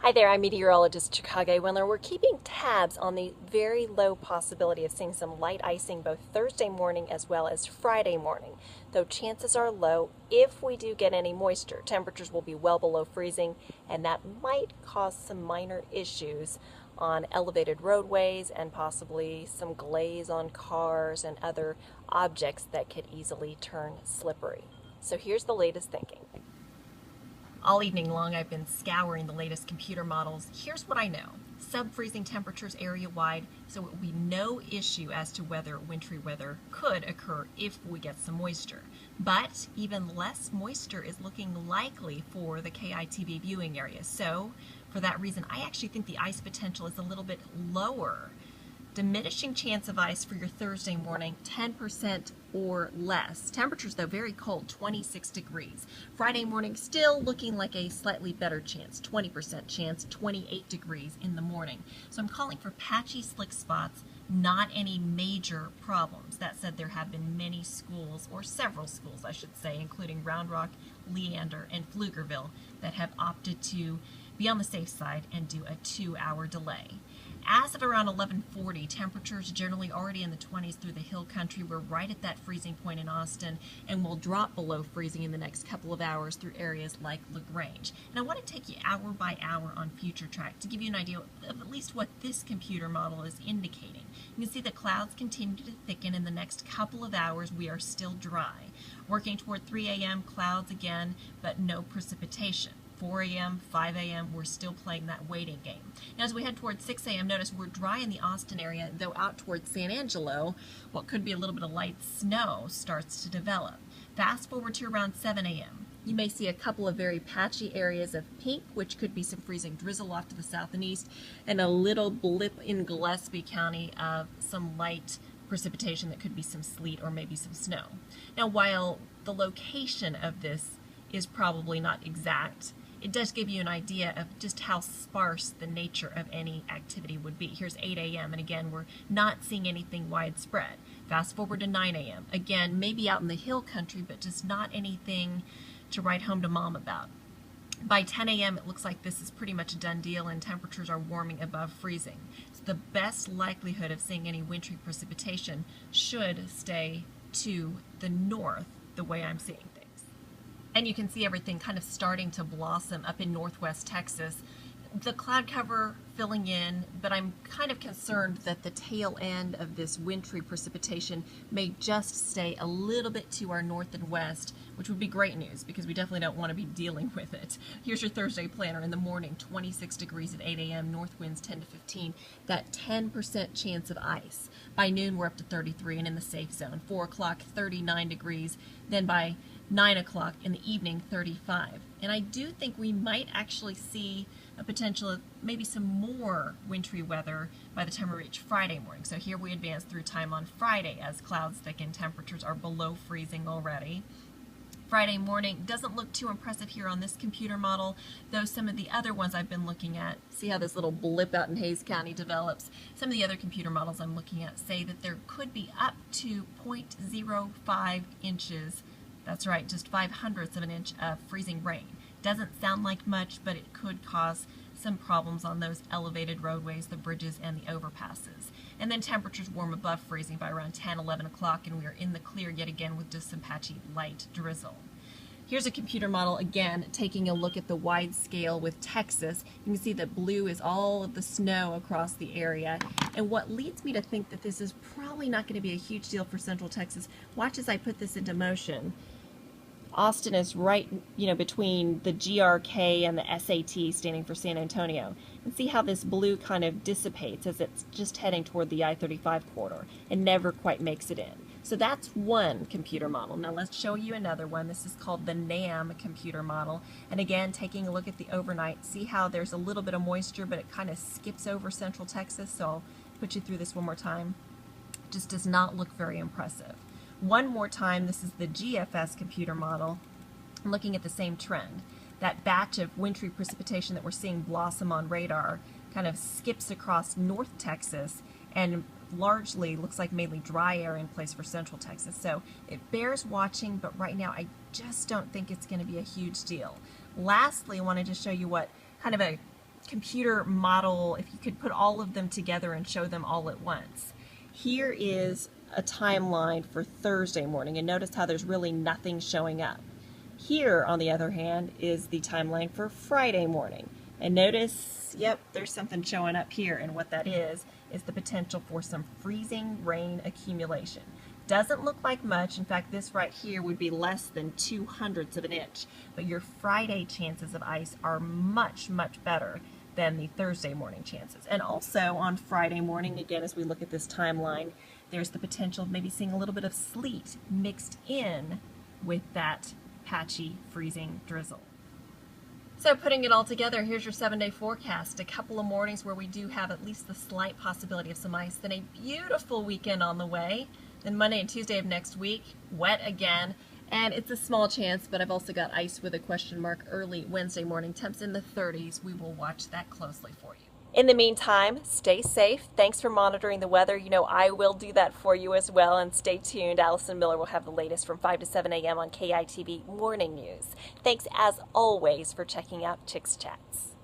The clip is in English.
Hi there, I'm Meteorologist Chikage Windler. We're keeping tabs on the very low possibility of seeing some light icing both Thursday morning as well as Friday morning, though chances are low if we do get any moisture. Temperatures will be well below freezing, and that might cause some minor issues on elevated roadways and possibly some glaze on cars and other objects that could easily turn slippery. So here's the latest thinking. All evening long, I've been scouring the latest computer models. Here's what I know. Sub-freezing temperatures area-wide, so it will be no issue as to whether wintry weather could occur if we get some moisture. But even less moisture is looking likely for the KEYE-TV viewing area. So, for that reason, I actually think the ice potential is a little bit lower. Diminishing chance of ice for your Thursday morning, 10% or less. Temperatures, though, very cold, 26 degrees. Friday morning, still looking like a slightly better chance, 20% chance, 28 degrees in the morning. So I'm calling for patchy slick spots, not any major problems. That said, there have been many schools, or several schools, I should say, including Round Rock, Leander, and Pflugerville, that have opted to be on the safe side and do a 2-hour delay. As of around 11:40, temperatures generally already in the 20s through the hill country. We're right at that freezing point in Austin, and will drop below freezing in the next couple of hours through areas like LaGrange. And I want to take you hour by hour on future track to give you an idea of at least what this computer model is indicating. You can see the clouds continue to thicken. In the next couple of hours, we are still dry. Working toward 3 a.m., clouds again, but no precipitation. 4 a.m., 5 a.m., we're still playing that waiting game. Now, as we head towards 6 a.m., notice we're dry in the Austin area, though out towards San Angelo, what could be a little bit of light snow starts to develop. Fast forward to around 7 a.m. You may see a couple of very patchy areas of pink, which could be some freezing drizzle off to the south and east, and a little blip in Gillespie County of some light precipitation that could be some sleet or maybe some snow. Now, while the location of this is probably not exact, it does give you an idea of just how sparse the nature of any activity would be. Here's 8 a.m. and again, we're not seeing anything widespread. Fast forward to 9 a.m. Again, maybe out in the hill country, but just not anything to write home to mom about. By 10 a.m., it looks like this is pretty much a done deal and temperatures are warming above freezing. So the best likelihood of seeing any wintry precipitation should stay to the north the way I'm seeing things. And you can see everything kind of starting to blossom up in northwest Texas. The cloud cover filling in, but I'm kind of concerned that the tail end of this wintry precipitation may just stay a little bit to our north and west, which would be great news because we definitely don't want to be dealing with it. Here's your Thursday planner. In the morning, 26 degrees at 8 a.m., north winds 10 to 15, that 10% chance of ice. By noon, we're up to 33 and in the safe zone. 4 o'clock, 39 degrees. Then by 9 o'clock in the evening, 35. And I do think we might actually see a potential of maybe some more wintry weather by the time we reach Friday morning. So here we advance through time on Friday as clouds thicken, temperatures are below freezing already. Friday morning doesn't look too impressive here on this computer model, though some of the other ones I've been looking at, see how this little blip out in Hays County develops. Some of the other computer models I'm looking at say that there could be up to 0.05 inches. That's right, just 0.05 of an inch of freezing rain. Doesn't sound like much, but it could cause some problems on those elevated roadways, the bridges, and the overpasses. And then temperatures warm above freezing by around 10, 11 o'clock, and we are in the clear yet again with just some patchy light drizzle. Here's a computer model, again, taking a look at the wide scale with Texas. You can see that blue is all of the snow across the area. And what leads me to think that this is probably not going to be a huge deal for Central Texas, watch as I put this into motion. Austin is right, between the GRK and the SAT, standing for San Antonio. And see how this blue kind of dissipates as it's just heading toward the I-35 corridor and never quite makes it in. So that's one computer model. Now let's show you another one. This is called the NAM computer model. And again, taking a look at the overnight, see how there's a little bit of moisture, but it kind of skips over Central Texas. So I'll put you through this one more time. Just does not look very impressive. One more time, this is the GFS computer model, looking at the same trend. That batch of wintry precipitation that we're seeing blossom on radar kind of skips across North Texas and largely looks like mainly dry air in place for Central Texas. So it bears watching, but right now I just don't think it's going to be a huge deal. Lastly, I wanted to show you what kind of a computer model, if you could put all of them together and show them all at once. Here is a timeline for Thursday morning, and notice how there's really nothing showing up. Here, on the other hand, is the timeline for Friday morning. And notice, yep, there's something showing up here, and what that is the potential for some freezing rain accumulation. Doesn't look like much. In fact, this right here would be less than 2/100ths of an inch. But your Friday chances of ice are much, much better than the Thursday morning chances. And also on Friday morning, again, as we look at this timeline, there's the potential of maybe seeing a little bit of sleet mixed in with that patchy freezing drizzle. So putting it all together, here's your 7-day forecast. A couple of mornings where we do have at least the slight possibility of some ice, then a beautiful weekend on the way. Then Monday and Tuesday of next week, wet again. And it's a small chance, but I've also got ice with a question mark early Wednesday morning. Temps in the 30s. We will watch that closely for you. In the meantime, stay safe. Thanks for monitoring the weather. You know, I will do that for you as well. And stay tuned. Allison Miller will have the latest from 5 to 7 a.m. on KEYE-TV Morning News. Thanks, as always, for checking out Chik's Chats.